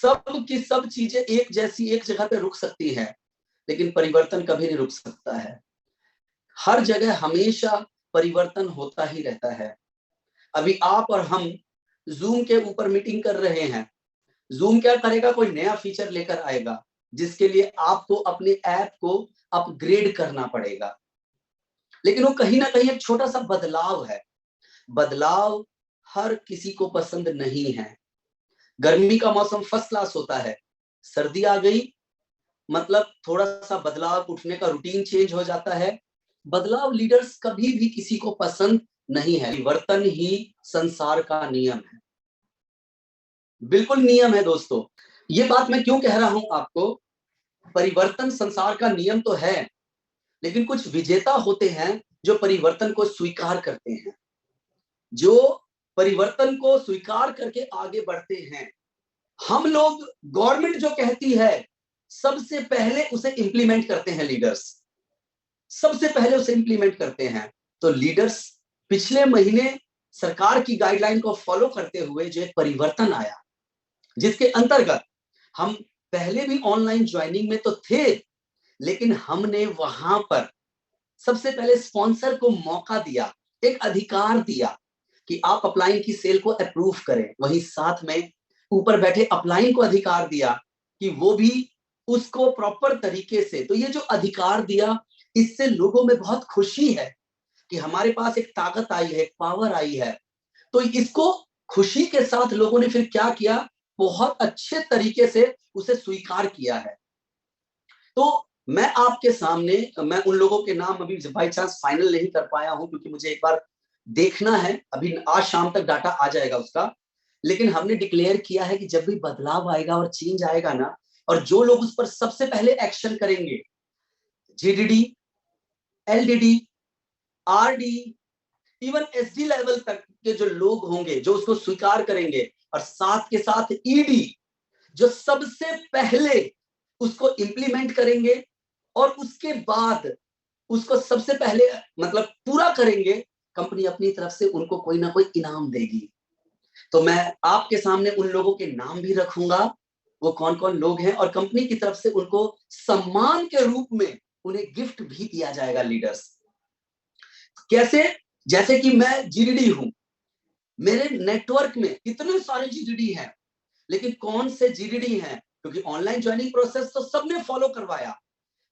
सब की सब चीजें एक जैसी एक जगह पे रुक सकती हैं, लेकिन परिवर्तन कभी नहीं रुक सकता है। हर जगह हमेशा परिवर्तन होता ही रहता है। अभी आप और हम जूम के ऊपर मीटिंग कर रहे हैं। जूम क्या करेगा, कोई नया फीचर लेकर आएगा जिसके लिए आपको अपने ऐप को अपग्रेड करना पड़ेगा। लेकिन वो कहीं ना कहीं एक छोटा सा बदलाव है। बदलाव हर किसी को पसंद नहीं है। गर्मी का मौसम फर्स्ट क्लास होता है, सर्दी आ गई मतलब थोड़ा सा बदलाव, उठने का रूटीन चेंज हो जाता है। बदलाव लीडर्स कभी भी किसी को पसंद नहीं है। परिवर्तन ही संसार का नियम है, बिल्कुल नियम है दोस्तों। ये बात मैं क्यों कह रहा हूं आपको, परिवर्तन संसार का नियम तो है, लेकिन कुछ विजेता होते हैं जो परिवर्तन को स्वीकार करते हैं, जो परिवर्तन को स्वीकार करके आगे बढ़ते हैं। हम लोग गवर्नमेंट जो कहती है सबसे पहले उसे इंप्लीमेंट करते हैं लीडर्स, सबसे पहले उसे इंप्लीमेंट करते हैं। तो लीडर्स पिछले महीने सरकार की गाइडलाइन को फॉलो करते हुए जो एक परिवर्तन आया, जिसके अंतर्गत हम पहले भी ऑनलाइन ज्वाइनिंग में तो थे, लेकिन हमने वहां पर सबसे पहले स्पॉन्सर को मौका दिया, एक अधिकार दिया कि आप अपलाइन की सेल को अप्रूव करें। वहीं साथ में ऊपर बैठे अपलाइन को अधिकार दिया कि वो भी उसको प्रॉपर तरीके से। तो ये जो अधिकार दिया, इससे लोगों में बहुत खुशी है कि हमारे पास एक ताकत आई है, एक पावर आई है। तो इसको खुशी के साथ लोगों ने फिर क्या किया, बहुत अच्छे तरीके से उसे स्वीकार किया है। तो मैं आपके सामने, मैं उन लोगों के नाम अभी बाई चांस फाइनल नहीं कर पाया हूं, क्योंकि मुझे एक बार देखना है, अभी आज शाम तक डाटा आ जाएगा उसका। लेकिन हमने डिक्लेयर किया है कि जब भी बदलाव आएगा और चेंज आएगा ना, और जो लोग उस पर सबसे पहले एक्शन करेंगे, जीडीडी, एलडीडी, आरडी, इवन एसडी लेवल तक के जो लोग होंगे जो उसको स्वीकार करेंगे, और साथ के साथ ईडी जो सबसे पहले उसको इंप्लीमेंट करेंगे और उसके बाद उसको सबसे पहले मतलब पूरा करेंगे, कंपनी अपनी तरफ से उनको कोई ना कोई इनाम देगी। तो मैं आपके सामने उन लोगों के नाम भी रखूंगा, वो कौन कौन लोग हैं, और कंपनी की तरफ से उनको सम्मान के रूप में उन्हें गिफ्ट भी दिया जाएगा। लीडर्स कैसे, जैसे कि मैं जीडीडी हूं, मेरे नेटवर्क में कितने सारे जीडीडी हैं, लेकिन कौन से जीडीडी हैं, क्योंकि ऑनलाइन ज्वाइनिंग प्रोसेस तो सबने फॉलो करवाया,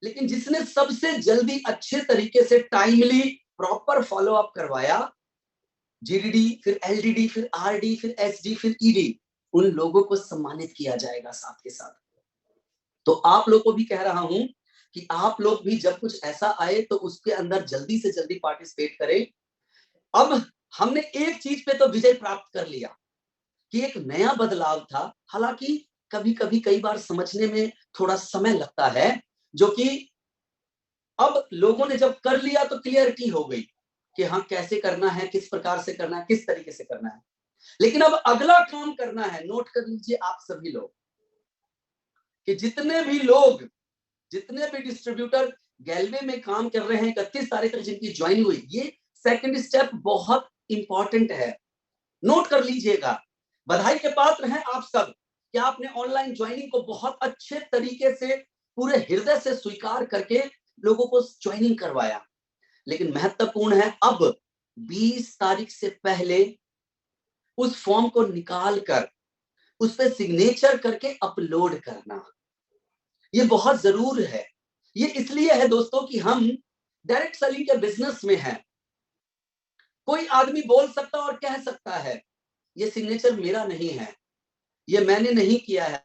लेकिन जिसने सबसे जल्दी अच्छे तरीके से टाइमली प्रॉपर फॉलो अप करवाया, जीडीडी, फिर एलडीडी, फिर आरडी, फिर एसडी, फिर ईडी, उन लोगों को सम्मानित किया जाएगा साथ के साथ। तो आप लोग को भी कह रहा हूं कि आप लोग भी जब कुछ ऐसा आए तो उसके अंदर जल्दी से जल्दी पार्टिसिपेट करें। अब हमने एक चीज पे तो विजय प्राप्त कर लिया कि एक नया बदलाव था, हालांकि कभी कभी कई बार समझने में थोड़ा समय लगता है, जो कि अब लोगों ने जब कर लिया तो क्लियरिटी हो गई कि हाँ कैसे करना है, किस प्रकार से करना है, किस तरीके से करना है। लेकिन अब अगला काम करना है। नोट कर लीजिए आप सभी लोग कि जितने भी लोग, जितने भी डिस्ट्रीब्यूटर गैलवे में काम कर रहे हैं 31 तारीख तक जिनकी ज्वाइनिंग हुई, ये सेकंड स्टेप बहुत इंपॉर्टेंट है, नोट कर लीजिएगा। बधाई के पात्र हैं आप सब कि आपने ऑनलाइन ज्वाइनिंग को बहुत अच्छे तरीके से पूरे हृदय से स्वीकार करके लोगों को ज्वाइनिंग करवाया। लेकिन महत्वपूर्ण है, अब 20 तारीख से पहले उस फॉर्म को निकाल कर उस पर सिग्नेचर करके अपलोड करना, ये बहुत जरूर है। ये इसलिए है दोस्तों कि हम डायरेक्ट सेलिंग के बिजनेस में हैं। कोई आदमी बोल सकता और कह सकता है ये सिग्नेचर मेरा नहीं है, ये मैंने नहीं किया है,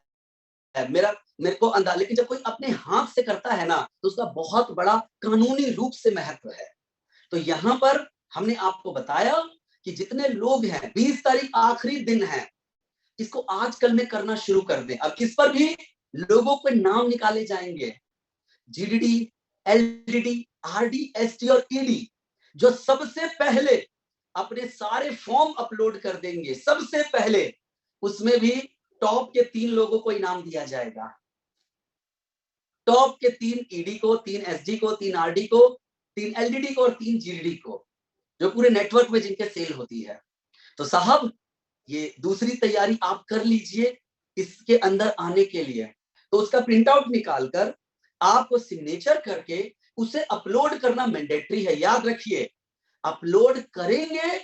मेरे को अंदाजा, लेकिन जब कोई अपने हाथ से करता है ना, तो उसका बहुत बड़ा कानूनी रूप से महत्व है। तो यहां पर हमने आपको बताया कि जितने लोग हैं, 20 तारीख आखिरी दिन है, इसको आजकल में करना शुरू कर दें। अब इस पर भी लोगों के नाम निकाले जाएंगे, जीडीडी, एलडीडी, आरडी, एसटी और ईडी, जो सबसे पहले अपने सारे फॉर्म अपलोड कर देंगे, सबसे पहले उसमें भी टॉप के 3 लोगों को इनाम दिया जाएगा। टॉप के 3 ईडी को, 3 एसडी को, 3 आरडी को, 3 एलडीडी को और 3 जीडीडी को, जो पूरे नेटवर्क में जिनके सेल होती है। तो साहब ये दूसरी तैयारी आप कर लीजिए, इसके अंदर आने के लिए। तो उसका प्रिंट आउट निकालकर आपको सिग्नेचर करके उसे अपलोड करना मैंडेटरी है। याद रखिए, अपलोड करेंगे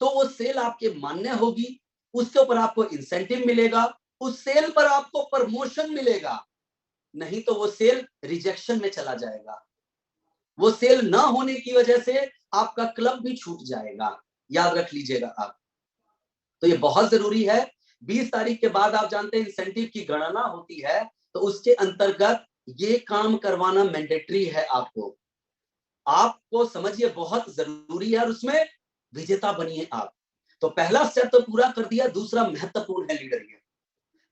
तो वो सेल आपके मान्य होगी, उसके ऊपर आपको इंसेंटिव मिलेगा, उस सेल पर आपको प्रमोशन मिलेगा, नहीं तो वो सेल रिजेक्शन में चला जाएगा। वो सेल ना होने की वजह से आपका क्लब भी छूट जाएगा, याद रख लीजिएगा आप। तो ये बहुत जरूरी है। 20 तारीख के बाद आप जानते हैं इंसेंटिव की गणना होती है, तो उसके अंतर्गत ये काम करवाना मैंडेटरी है। आपको समझिए बहुत जरूरी है और उसमें विजेता बनिए आप। तो पहला स्टेप तो पूरा कर दिया, दूसरा महत्वपूर्ण है लीडर ये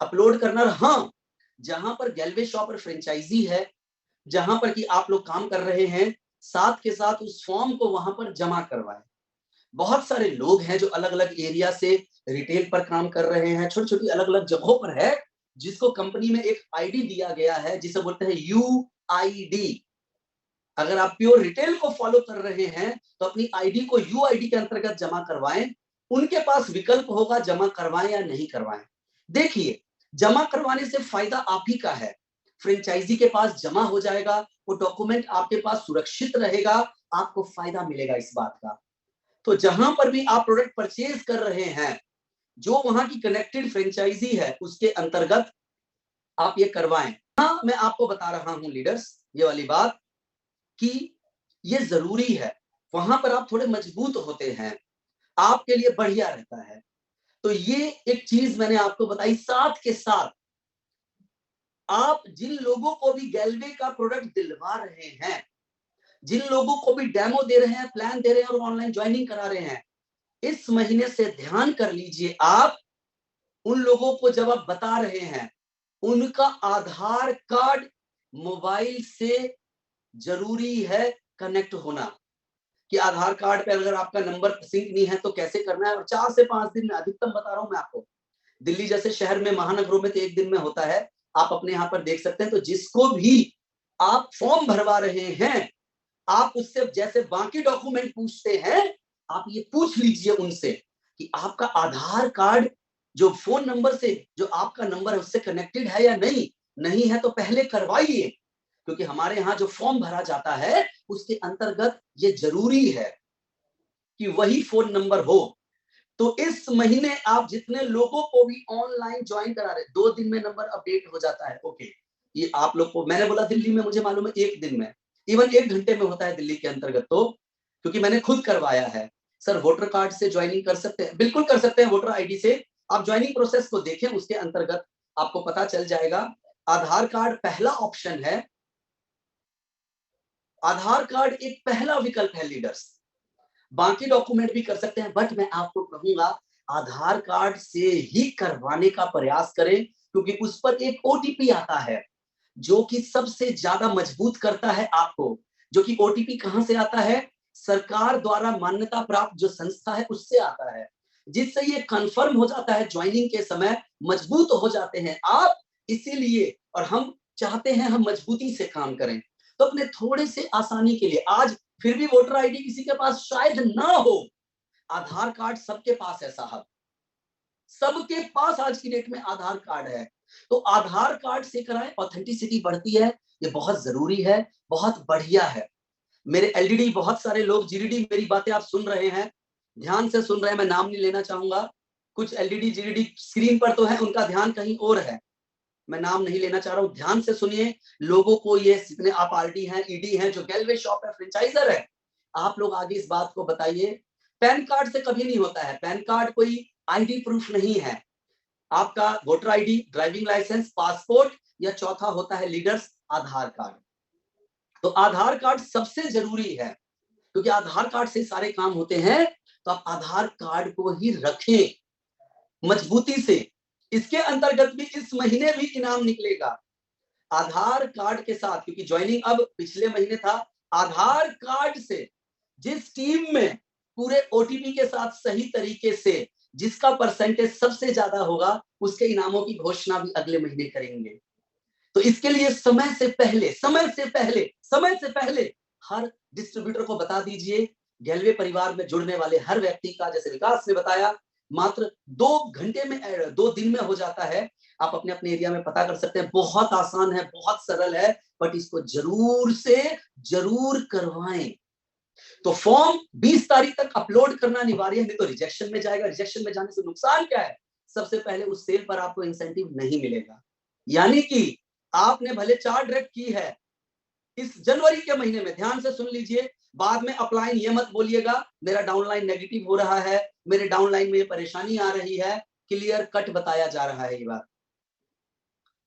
अपलोड करना। हाँ, जहां पर गैलवे शॉप और फ्रेंचाइजी है, जहां पर कि आप लोग काम कर रहे हैं, साथ के साथ उस फॉर्म को वहां पर जमा करवाएं। बहुत सारे लोग हैं जो अलग अलग एरिया से रिटेल पर काम कर रहे हैं, छोटी छोटी अलग अलग जगहों पर है, जिसको कंपनी में एक आईडी दिया गया है जिसे बोलते हैं यूआईडी। अगर आप प्योर रिटेल को फॉलो कर रहे हैं तो अपनी आईडी को यूआईडी के अंतर्गत जमा करवाएं। उनके पास विकल्प होगा जमा करवाएं या नहीं करवाएं। देखिए, जमा करवाने से फायदा आप ही का है, फ्रेंचाइजी के पास जमा हो जाएगा, वो डॉक्यूमेंट आपके पास सुरक्षित रहेगा, आपको फायदा मिलेगा इस बात का। तो जहां पर भी आप प्रोडक्ट परचेज कर रहे हैं, जो वहां की कनेक्टेड फ्रेंचाइजी है उसके अंतर्गत आप ये करवाएं। हाँ, मैं आपको बता रहा हूं लीडर्स ये वाली बात कि ये जरूरी है, वहां पर आप थोड़े मजबूत होते हैं, आपके लिए बढ़िया रहता है। तो ये एक चीज मैंने आपको बताई। साथ के साथ आप जिन लोगों को भी गैलवे का प्रोडक्ट दिलवा रहे हैं, जिन लोगों को भी डेमो दे रहे हैं, प्लान दे रहे हैं और ऑनलाइन ज्वाइनिंग करा रहे हैं, इस महीने से ध्यान कर लीजिए, आप उन लोगों को जब आप बता रहे हैं, उनका आधार कार्ड मोबाइल से जरूरी है कनेक्ट होना। कि आधार कार्ड पे अगर आपका नंबर सिंक नहीं है तो कैसे करना है। और 4 से 5 दिन में अधिकतम बता रहा हूं मैं आपको, दिल्ली जैसे शहर में, महानगरों में तो 1 दिन में होता है, आप अपने यहाँ पर देख सकते हैं। तो जिसको भी आप फॉर्म भरवा रहे हैं, आप उससे जैसे बाकी डॉक्यूमेंट पूछते हैं, आप ये पूछ लीजिए उनसे कि आपका आधार कार्ड जो फोन नंबर से जो आपका नंबर है उससे कनेक्टेड है या नहीं। नहीं है तो पहले करवाइए, क्योंकि हमारे यहाँ जो फॉर्म भरा जाता है उसके अंतर्गत ये जरूरी है कि वही फोन नंबर हो। तो इस महीने आप जितने लोगों को भी ऑनलाइन ज्वाइन करा रहे, 2 दिन में नंबर अपडेट हो जाता है। ओके, ये आप लोग को मैंने बोला दिल्ली में, मुझे मालूम है 1 दिन में, इवन 1 घंटे में होता है दिल्ली के अंतर्गत। तो क्योंकि मैंने खुद करवाया है। सर वोटर कार्ड से ज्वाइनिंग कर सकते हैं? बिल्कुल कर सकते हैं, वोटर आईडी से। आप ज्वाइनिंग प्रोसेस को देखें, उसके अंतर्गत आपको पता चल जाएगा। आधार कार्ड पहला ऑप्शन है, आधार कार्ड एक पहला विकल्प है लीडर्स। बाकी डॉक्यूमेंट भी कर सकते हैं, बट मैं आपको कहूंगा आधार कार्ड से ही करवाने का प्रयास करें, क्योंकि उस पर एक ओटीपी आता है जो कि सबसे ज्यादा मजबूत करता है आपको। जो कि ओटीपी कहां से आता है? सरकार द्वारा मान्यता प्राप्त जो संस्था है उससे आता है, जिससे ये कंफर्म हो जाता है ज्वाइनिंग के समय, मजबूत हो जाते हैं आप। इसीलिए और हम चाहते हैं हम मजबूती से काम करें। तो अपने थोड़े से आसानी के लिए, आज फिर भी वोटर आईडी किसी के पास शायद ना हो, आधार कार्ड सबके पास है साहब, सबके पास आज की डेट में आधार कार्ड है। तो आधार कार्ड से कराएं, ऑथेंटिसिटी बढ़ती है, ये बहुत जरूरी है, बहुत बढ़िया है। मेरे एलडीडी बहुत सारे लोग, जीडीडी, मेरी बातें आप सुन रहे हैं, ध्यान से सुन रहे हैं, मैं नाम नहीं लेना चाहूंगा। कुछ एलडीडी जीडीडी स्क्रीन पर तो है, उनका ध्यान कहीं और है, मैं नाम नहीं लेना चाह रहा हूं, ध्यान से सुनिए। लोगों को ये जितने आप आरडी हैं, ईडी हैं, जो गैलवे शॉप है, फ्रेंचाइजर है, आप लोग आगे इस बात को बताइए। पैन कार्ड से कभी नहीं होता है, पैन कार्ड कोई आईडी प्रूफ नहीं है। आपका voter ID, driving licence, passport, या चौथा होता है लीडर्स आधार कार्ड। तो आधार कार्ड सबसे जरूरी है, क्योंकि आधार कार्ड से सारे काम होते हैं। तो आप आधार कार्ड को ही रखें मजबूती से। इसके अंतर्गत भी इस महीने भी इनाम निकलेगा आधार कार्ड के साथ, क्योंकि ज्वाइनिंग अब पिछले महीने था। आधार कार्ड से जिस टीम में पूरे ओटीपी के साथ सही तरीके से जिसका परसेंटेज सबसे ज्यादा होगा, उसके इनामों की घोषणा भी अगले महीने करेंगे। तो इसके लिए समय से पहले हर डिस्ट्रीब्यूटर को बता दीजिए। गैलवे परिवार में जुड़ने वाले हर व्यक्ति का, जैसे विकास ने बताया, मात्र 2 घंटे में 2 दिन में हो जाता है। आप अपने अपने एरिया में पता कर सकते हैं, बहुत आसान है, बहुत सरल है, बट इसको जरूर से जरूर करवाएं। तो फॉर्म 20 तारीख तक अपलोड करना अनिवार्य है, नहीं तो रिजेक्शन में जाएगा। रिजेक्शन में जाने से नुकसान क्या है? सबसे पहले उस सेल पर आपको इंसेंटिव नहीं मिलेगा, यानी कि आपने भले 4 डायरेक्ट की है इस जनवरी के महीने में, ध्यान से सुन लीजिए, बाद में अपलाइन ये मत बोलिएगा मेरा डाउनलाइन नेगेटिव हो रहा है, मेरे डाउनलाइन में ये परेशानी आ रही है। क्लियर कट बताया जा रहा है ये बात।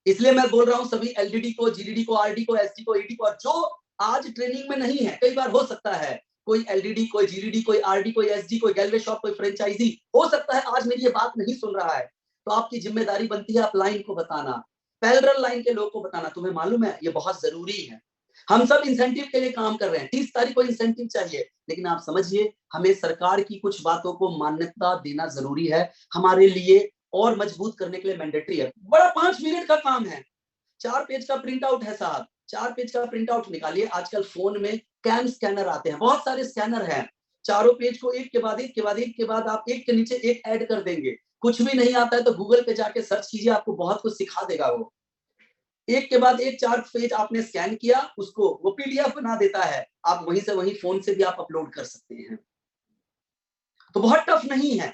इसलिए मैं बोल रहा हूं सभी एलडीडी को, जीडीडी को, आरडी को, एसडी को, ईडी को, और जो आज ट्रेनिंग में नहीं है, कई बार हो सकता है कोई एलडीडी, कोई जीडीडी, कोई आरडी, कोई एसडी, कोई गैलवे शॉप, कोई फ्रेंचाइजी हो सकता है आज मेरी ये बात नहीं सुन रहा है, तो आपकी जिम्मेदारी बनती है अपलाइन को बताना, पैरेलल लाइन के लोग को बताना। तुम्हें मालूम है ये बहुत जरूरी है। हम सब इंसेंटिव के लिए काम कर रहे हैं, 30 तारीख को इंसेंटिव चाहिए, लेकिन आप समझिए हमें सरकार की कुछ बातों को मान्यता देना जरूरी है, हमारे लिए और मजबूत करने के लिए मैंडेटरी है। बड़ा 5 मिनट का काम है, 4 पेज का प्रिंट आउट है साहब, 4 पेज का प्रिंट आउट निकालिए। आजकल फोन में कैम स्कैनर आते हैं, बहुत सारे स्कैनर हैं, चारों पेज को एक के बाद एक के बाद एक के बाद आप एक के नीचे एक ऐड कर देंगे। कुछ भी नहीं आता है तो गूगल पे जाके सर्च कीजिए, आपको बहुत कुछ सिखा देगा वो। एक के बाद एक 4 पेज आपने स्कैन किया, उसको वो पीडीएफ बना देता है, आप वहीं से वहीं फोन से भी आप अपलोड कर सकते हैं। तो बहुत टफ नहीं है।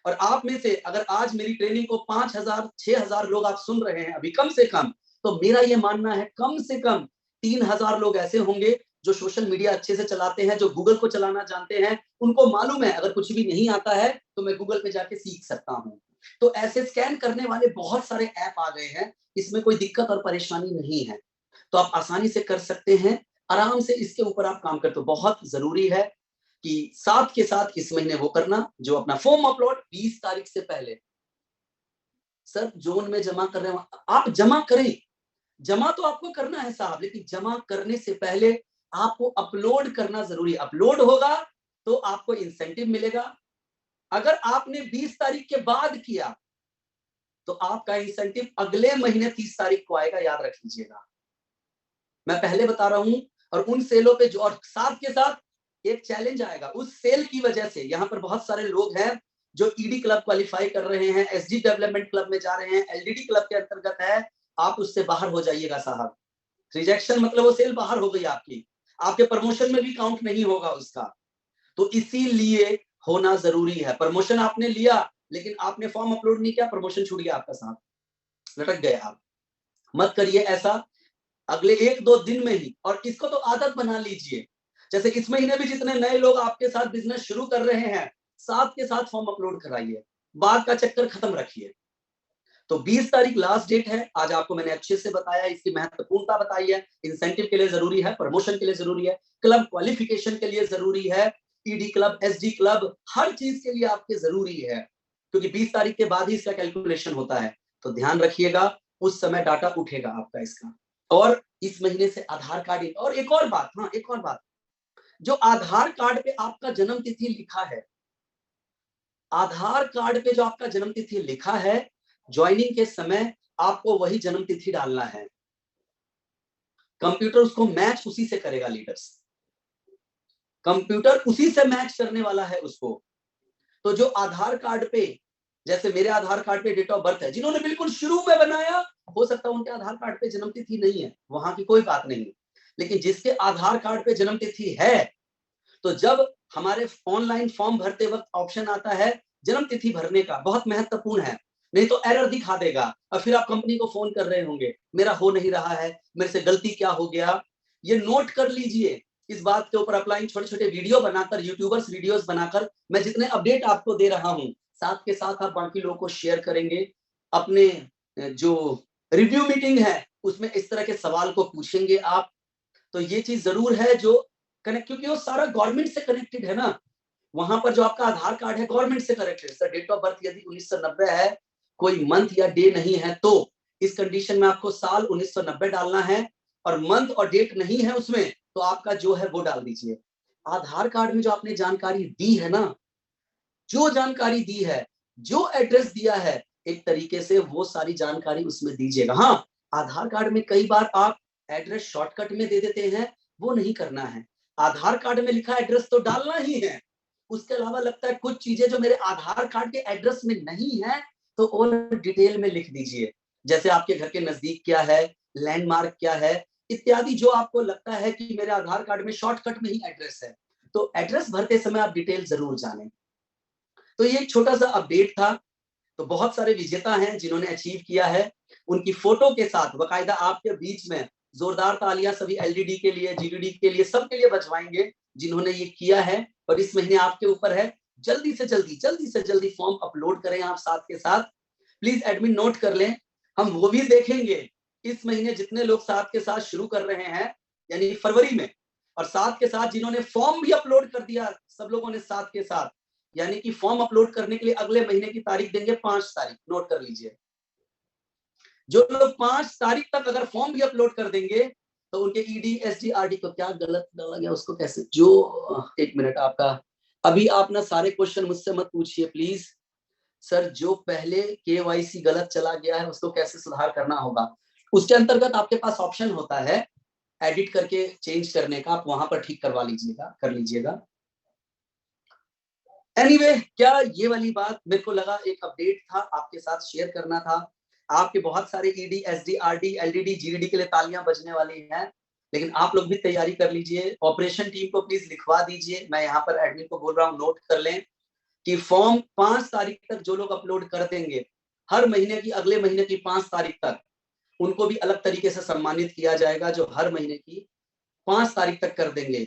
और आप में से अगर आज मेरी ट्रेनिंग को 5000 6000 लोग आप सुन रहे हैं अभी कम से कम, तो मेरा ये मानना है कम से कम 3000 लोग ऐसे होंगे जो सोशल मीडिया अच्छे से चलाते हैं, जो गूगल को चलाना जानते हैं, उनको मालूम है अगर कुछ भी नहीं आता है तो मैं गूगल पे जाके सीख सकता हूं। तो ऐसे स्कैन करने वाले बहुत सारे ऐप आ गए हैं, इसमें कोई दिक्कत और परेशानी नहीं है, तो आप आसानी से कर सकते हैं, आराम से इसके ऊपर आप काम करते हो। बहुत जरूरी है कि साथ के साथ इस महीने वो करना जो अपना फॉर्म अपलोड 20 तारीख से पहले। सर जोन में जमा कर रहे हैं, आप जमा करें, जमा तो आपको करना है साहब, लेकिन जमा करने से पहले आपको अपलोड करना जरूरी है। अपलोड होगा तो आपको इंसेंटिव मिलेगा। अगर आपने 20 तारीख के बाद किया तो आपका इंसेंटिव अगले महीने 30 तारीख को आएगा, याद रख लीजिएगा। मैं पहले बता रहा हूं, और उन सेलों पे जो, और साथ के साथ एक चैलेंज आएगा उस सेल की वजह से। यहाँ पर बहुत सारे लोग हैं जो ईडी क्लब क्वालिफाई कर रहे हैं, एसडी डेवलपमेंट क्लब में जा रहे हैं, एलडीडी क्लब के अंतर्गत है, आप उससे बाहर हो जाइएगा साहब। रिजेक्शन मतलब वो सेल बाहर हो गई आपकी, आपके प्रमोशन में भी काउंट नहीं होगा उसका। तो इसीलिए होना जरूरी है। प्रमोशन आपने लिया लेकिन आपने फॉर्म अपलोड नहीं किया, प्रमोशन छूट गया आपका साहब, लटक गए आप। मत करिए ऐसा अगले 1-2 दिन में ही, और इसको तो आदत बना लीजिए। जैसे इस महीने भी जितने नए लोग आपके साथ बिजनेस शुरू कर रहे हैं, साथ के साथ फॉर्म अपलोड कराइए, बाद का चक्कर खत्म रखिए। तो 20 तारीख लास्ट डेट है। आज आपको मैंने अच्छे से बताया, इसकी महत्वपूर्णता बताई है। इंसेंटिव के लिए जरूरी है, प्रमोशन के लिए जरूरी है, क्लब क्वालिफिकेशन के लिए जरूरी है, ईडी क्लब, एसडी क्लब, हर चीज के लिए आपके जरूरी है, क्योंकि 20 तारीख के बाद ही इसका कैलकुलेशन होता है। तो ध्यान रखिएगा, उस समय डाटा उठेगा आपका इसका। और इस महीने से आधार कार्ड, और एक और बात, हाँ एक और बात, जो आधार कार्ड पे आपका जन्म तिथि लिखा है, आधार कार्ड पे जो आपका जन्म तिथि लिखा है, ज्वाइनिंग के समय आपको वही जन्म तिथि डालना है। कंप्यूटर उसको मैच उसी से करेगा लीडर्स, कंप्यूटर उसी से मैच करने वाला है उसको। तो जो आधार कार्ड पे, जैसे मेरे आधार कार्ड पे डेट ऑफ बर्थ है, जिन्होंने बिल्कुल शुरू में बनाया, हो सकता है उनके आधार कार्ड पे जन्म तिथि नहीं है, वहां की कोई बात नहीं, लेकिन जिसके आधार कार्ड पे जन्म तिथि है, तो जब हमारे ऑनलाइन फॉर्म भरते वक्त ऑप्शन आता है जन्म तिथि भरने का, बहुत महत्वपूर्ण है, नहीं तो एरर दिखा देगा और फिर आप कंपनी को फोन कर रहे होंगे, मेरा हो नहीं रहा है, मेरे से गलती क्या हो गया। ये नोट कर लीजिए, इस बात के ऊपर अपलाइन छोटे छोटे वीडियो बनाकर, यूट्यूबर्स वीडियोस बनाकर, मैं जितने अपडेट आपको दे रहा हूं, साथ के साथ आप बाकी लोगों को शेयर करेंगे। अपने जो रिव्यू मीटिंग है उसमें इस तरह के सवाल को पूछेंगे आप। तो ये चीज जरूर है जो कनेक्ट, क्योंकि वो सारा गवर्नमेंट से कनेक्टेड है ना, वहां पर जो आपका आधार कार्ड है गवर्नमेंट से connected. Sir date of birth यदि 1990 है, कोई मंथ या डे नहीं है, तो इस कंडीशन में आपको साल 1990 डालना है, और मंथ और डेट नहीं है उसमें, तो आपका जो है वो डाल दीजिए। आधार कार्ड में जो आपने जानकारी दी है ना, जो जानकारी दी है, जो एड्रेस दिया है, एक तरीके से वो सारी जानकारी उसमें दीजिएगा। हाँ, आधार कार्ड में कई बार आप एड्रेस शॉर्टकट में दे देते हैं, वो नहीं करना है। आधार कार्ड में लिखा एड्रेस तो डालना ही है, उसके अलावा लगता है कुछ चीजें जो मेरे आधार कार्ड के एड्रेस में नहीं है, तो और डिटेल में लिख दीजिए। जैसे आपके घर के नजदीक क्या है, लैंडमार्क क्या है, इत्यादि जो आपको लगता है कि मेरे आधार कार्ड में शॉर्टकट में ही एड्रेस है, तो एड्रेस भरते समय आप डिटेल जरूर जानें। तो ये एक छोटा सा अपडेट था। तो बहुत सारे विजेता हैं जिन्होंने अचीव किया है, उनकी फोटो के साथ बकायदा आपके बीच में जोरदार तालियां सभी एलडीडी के लिए, जीडीडी के लिए, सबके लिए बजवाएंगे जिन्होंने ये किया है। और इस महीने आपके ऊपर है, जल्दी से जल्दी फॉर्म अपलोड करें आप साथ के साथ। प्लीज एडमिन नोट कर लें, हम वो भी देखेंगे इस महीने जितने लोग साथ के साथ शुरू कर रहे हैं, यानी फरवरी में, और साथ के साथ जिन्होंने फॉर्म भी अपलोड कर दिया, सब लोगों ने साथ के साथ, यानी कि फॉर्म अपलोड करने के लिए अगले महीने की तारीख देंगे 5 तारीख, नोट कर लीजिए। जो लोग 5 तारीख तक अगर फॉर्म भी अपलोड कर देंगे तो उनके ईडी एसडी आरडी को, क्या गलत डाला गया उसको कैसे, जो एक मिनट आपका, अभी आप ना सारे क्वेश्चन मुझसे मत पूछिए प्लीज सर, जो पहले केवाईसी गलत चला गया है उसको कैसे सुधार करना होगा, उसके अंतर्गत आपके पास ऑप्शन होता है एडिट करके चेंज करने का, आप वहां पर ठीक करवा लीजिएगा, कर लीजिएगा। एनीवे, क्या ये वाली बात मेरे को लगा एक अपडेट था, आपके साथ शेयर करना था। आपके बहुत सारे ईडी एसडी आरडी एलडीडी जीडीडी के लिए तालियां बजने वाली हैं, लेकिन आप लोग भी तैयारी कर लीजिए। ऑपरेशन टीम को प्लीज लिखवा दीजिए, मैं यहाँ पर एडमिन को बोल रहा हूँ, नोट कर लें कि फॉर्म 5 तारीख तक जो लोग अपलोड कर देंगे, हर महीने की, अगले महीने की 5 तारीख तक उनको भी अलग तरीके से सम्मानित किया जाएगा, जो हर महीने की 5 तारीख तक कर देंगे।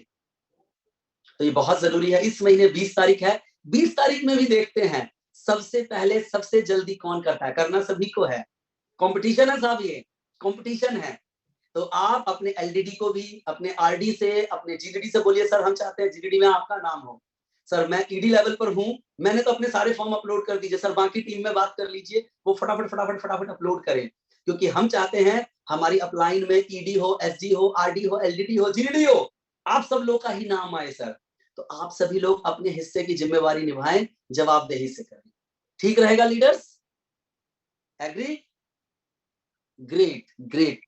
तो ये बहुत जरूरी है। इस महीने 20 तारीख है, 20 तारीख में भी देखते हैं सबसे पहले सबसे जल्दी कौन करता है, करना सभी को है, कंपटीशन है साहब, ये कंपटीशन है। तो आप अपने एलडीडी को भी, अपने आरडी से, अपने जीडीडी से बोलिए सर हम चाहते हैं जीडीडी में आपका नाम हो, सर मैं ईडी लेवल पर हूं, मैंने तो अपने सारे फॉर्म अपलोड कर दीजिए, सर बाकी टीम में बात कर लीजिए, वो फटाफट अपलोड करें, क्योंकि हम चाहते हैं हमारी अपलाइन में ईडी हो, एसडी हो, आरडी हो, एलडीडी हो, जीडीडी हो, आप सब लोग का ही नाम आए सर। तो आप सभी लोग अपने हिस्से की जिम्मेवारी निभाएं, जवाबदेही से करें, ठीक रहेगा लीडर्स? एग्री? ग्रेट।